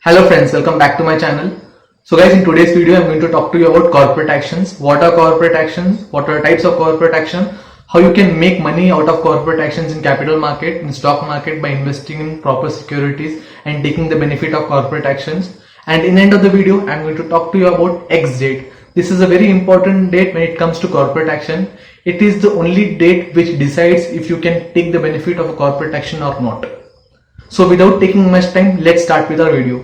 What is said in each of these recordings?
Hello friends, welcome back to my channel. So guys, in today's video I'm going to talk to you about corporate actions. What are corporate actions? What are types of corporate action? How you can make money out of corporate actions in capital market, in stock market by investing in proper securities and taking the benefit of corporate actions. And in the end of the video I'm going to talk to you about X date. This is a very important date when it comes to corporate action. It is the only date which decides if you can take the benefit of a corporate action or not. So without taking much time, let's start with our video.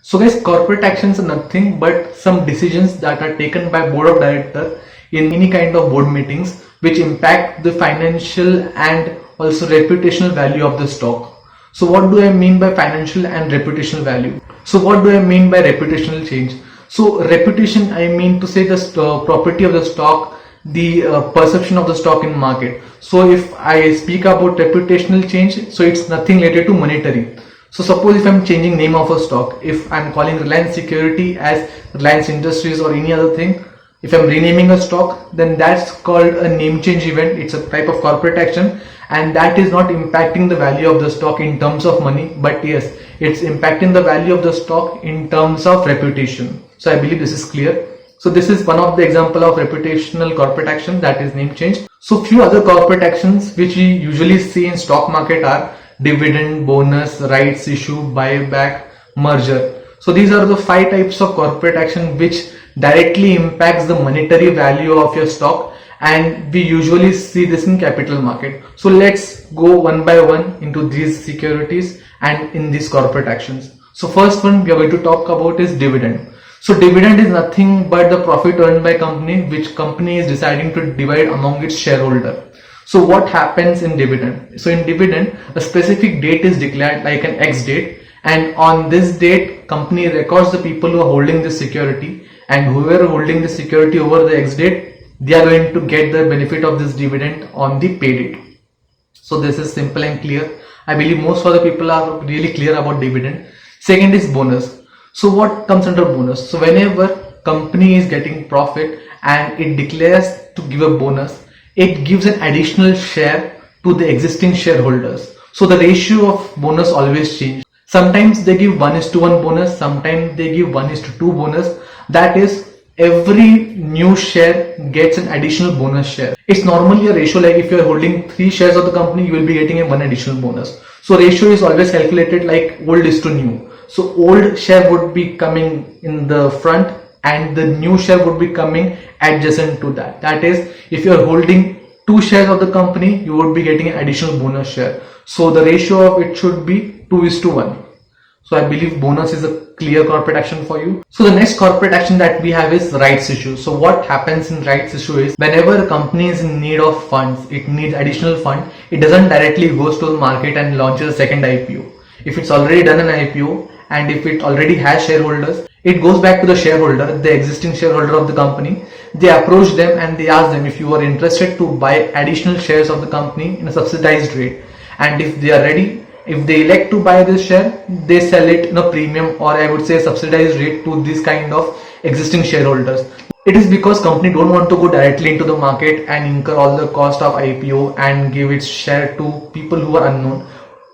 So guys, corporate actions are nothing but some decisions that are taken by board of director in any kind of board meetings which impact the financial and also reputational value of the stock. So what do I mean by financial and reputational value? So what do I mean by reputational change? So reputation, I mean to say the property of the stock, the perception of the stock in market. So if I speak about reputational change, so it's nothing related to monetary. So suppose if I'm changing name of a stock, if I'm calling Reliance Security as Reliance Industries or any other thing, if I'm renaming a stock, then that's called a name change event. It's a type of corporate action and that is not impacting the value of the stock in terms of money, but yes, it's impacting the value of the stock in terms of reputation. So I believe this is clear. So this is one of the example of reputational corporate action, that is name change. So few other corporate actions which we usually see in stock market are dividend, bonus, rights issue, buyback, merger. So these are the 5 types of corporate action which directly impacts the monetary value of your stock, and we usually see this in capital market. So let's go one by one into these securities and in these corporate actions. So first one we are going to talk about is dividend. So dividend is nothing but the profit earned by company which company is deciding to divide among its shareholder. So what happens in dividend? So in dividend, a specific date is declared like an X date, and on this date company records the people who are holding this security, and whoever holding the security over the X date, they are going to get the benefit of this dividend on the pay date. So this is simple and clear. I believe most of the people are really clear about dividend. Second is bonus. So what comes under bonus? So whenever company is getting profit and it declares to give a bonus, it gives an additional share to the existing shareholders. So the ratio of bonus always changes. Sometimes they give 1:1 bonus, sometimes they give 1:2 bonus. That is, every new share gets an additional bonus share. It's normally a ratio, like if you're holding 3 shares of the company, you will be getting a 1 additional bonus. So ratio is always calculated like old is to new. So old share would be coming in the front and the new share would be coming adjacent to that. That is, if you are holding 2 shares of the company, you would be getting an additional bonus share. So the ratio of it should be 2:1. So I believe bonus is a clear corporate action for you. So the next corporate action that we have is rights issue. So what happens in rights issue is whenever a company is in need of funds, it needs additional fund, it doesn't directly goes to the market and launches a second IPO. If it's already done an IPO and if it already has shareholders, it goes back to the shareholder, the existing shareholder of the company. They approach them and they ask them if you are interested to buy additional shares of the company in a subsidized rate. And if they are ready, if they elect to buy this share, they sell it in a premium, or I would say subsidized rate, to this kind of existing shareholders. It is because company don't want to go directly into the market and incur all the cost of IPO and give its share to people who are unknown.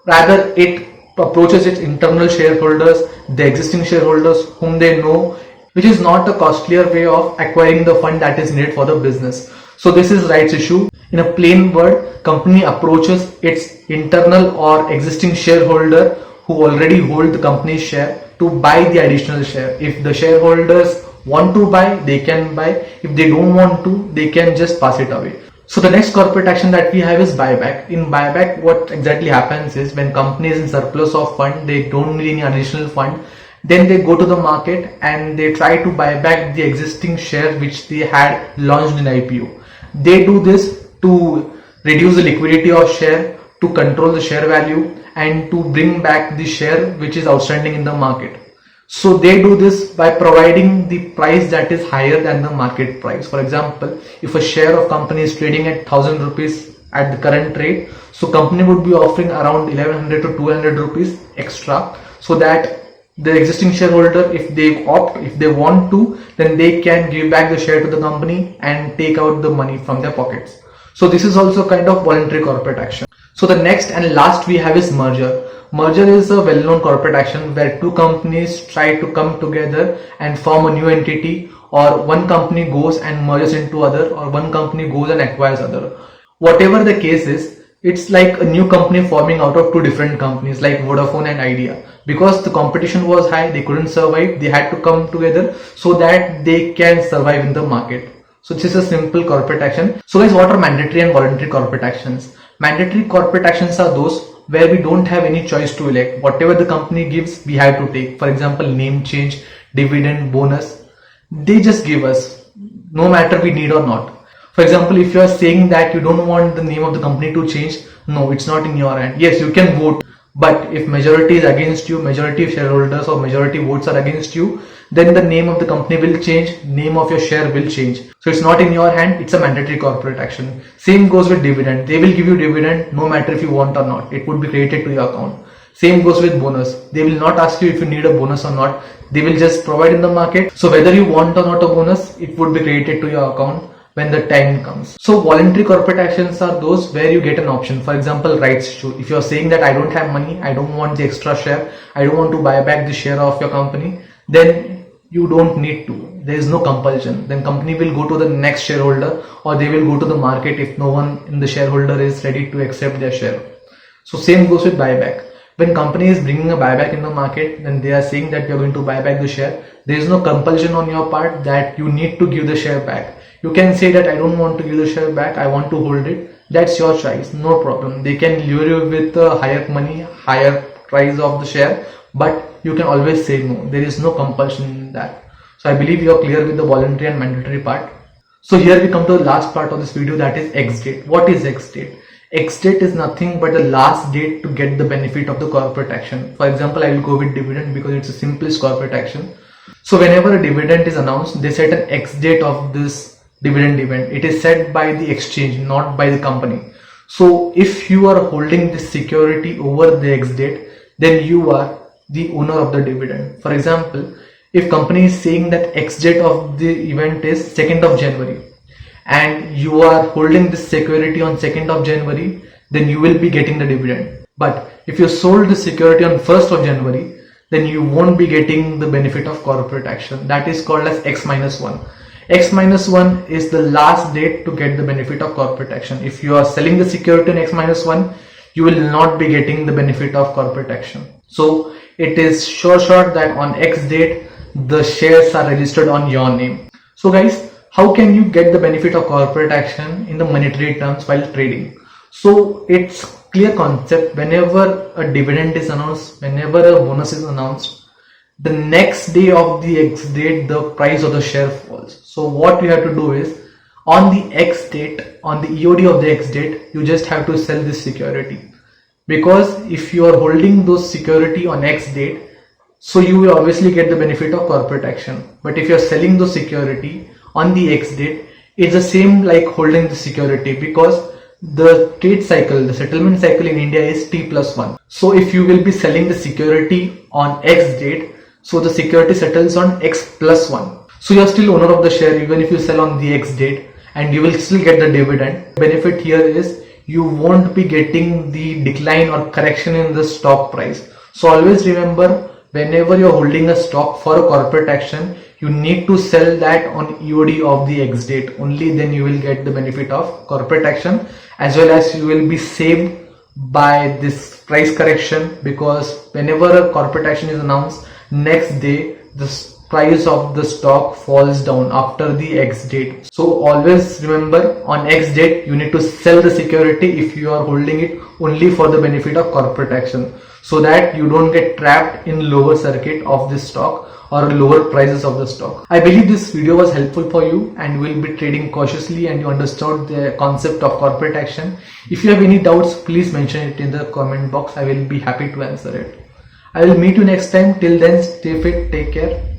Rather, it approaches its internal shareholders, the existing shareholders whom they know, which is not a costlier way of acquiring the fund that is needed for the business. So this is rights issue. In a plain word, company approaches its internal or existing shareholder who already hold the company's share to buy the additional share. If the shareholders want to buy, they can buy. If they don't want to, they can just pass it away. So the next corporate action that we have is buyback. In buyback, what exactly happens is when company is in surplus of fund, they don't need any additional fund, then they go to the market and they try to buy back the existing share which they had launched in IPO. They do this to reduce the liquidity of share, to control the share value, and to bring back the share which is outstanding in the market. So they do this by providing the price that is higher than the market price. For example, if a share of company is trading at 1000 rupees at the current rate, so company would be offering around 1100 to 200 rupees extra, so that the existing shareholder, if they opt, if they want to, then they can give back the share to the company and take out the money from their pockets. So this is also kind of voluntary corporate action. So the next and last we have is merger. Merger is a well-known corporate action where two companies try to come together and form a new entity, or one company goes and merges into other, or one company goes and acquires other. Whatever the case is, it's like a new company forming out of two different companies like Vodafone and Idea. Because the competition was high, they couldn't survive, they had to come together so that they can survive in the market. So this is a simple corporate action. So guys, what are mandatory and voluntary corporate actions? Mandatory corporate actions are those where we don't have any choice to elect. Whatever the company gives, we have to take. For example, name change, dividend, bonus. They just give us, no matter we need or not. For example, if you are saying that you don't want the name of the company to change, no, it's not in your hand. Yes, you can vote, but if majority is against you, majority of shareholders or majority votes are against you, then the name of the company will change, name of your share will change. So it's not in your hand, it's a mandatory corporate action. Same goes with dividend. They will give you dividend no matter if you want or not. It would be credited to your account. Same goes with bonus. They will not ask you if you need a bonus or not. They will just provide in the market. So whether you want or not a bonus, it would be credited to your account when the time comes. So voluntary corporate actions are those where you get an option. For example, rights issue. If you're saying that I don't have money, I don't want the extra share, I don't want to buy back the share of your company, then you don't need to. There is no compulsion. Then company will go to the next shareholder, or they will go to the market if no one in the shareholder is ready to accept their share. So same goes with buyback. When company is bringing a buyback in the market, then they are saying that we are going to buy back the share. There is no compulsion on your part that you need to give the share back. You can say that I don't want to give the share back, I want to hold it. That's your choice, no problem. They can lure you with higher money, higher price of the share, but you can always say no. There is no compulsion in that. So I believe you are clear with the voluntary and mandatory part. So here we come to the last part of this video, that is X date. What is X date? X date is nothing but the last date to get the benefit of the corporate action. For example, I will go with dividend because it's the simplest corporate action. So whenever a dividend is announced, they set an X date of this dividend event. It is set by the exchange, not by the company. So if you are holding this security over the X date, then you are the owner of the dividend. For example, if company is saying that X date of the event is 2nd of January and you are holding this security on 2nd of January, then you will be getting the dividend. But if you sold the security on 1st of January, then you won't be getting the benefit of corporate action. That is called as X-1. X-1 is the last date to get the benefit of corporate action. If you are selling the security on X-1, you will not be getting the benefit of corporate action. So it is sure that on X date, the shares are registered on your name. So guys, how can you get the benefit of corporate action in the monetary terms while trading? So it's clear concept. Whenever a dividend is announced, whenever a bonus is announced, the next day of the X date, the price of the share falls. So what you have to do is, on the X date, on the EOD of the X date, you just have to sell this security. Because if you are holding those security on X date, so you will obviously get the benefit of corporate action. But if you are selling those security on the X date, it's the same like holding the security, because the trade cycle, the settlement cycle in India is T+1. So if you will be selling the security on X date, so the security settles on X+1. So you are still owner of the share even if you sell on the X date, and you will still get the dividend. Benefit here is you won't be getting the decline or correction in the stock price. So always remember, whenever you're holding a stock for a corporate action, you need to sell that on EOD of the X date. Only then you will get the benefit of corporate action, as well as you will be saved by this price correction, because whenever a corporate action is announced, next day the price of the stock falls down after the X date. So always remember, on X date you need to sell the security if you are holding it only for the benefit of corporate action, so that you don't get trapped in lower circuit of this stock or lower prices of the stock. I believe this video was helpful for you and you will be trading cautiously and you understood the concept of corporate action. If you have any doubts, please mention it in the comment box. I will be happy to answer it. I will meet you next time. Till then, stay fit, take care.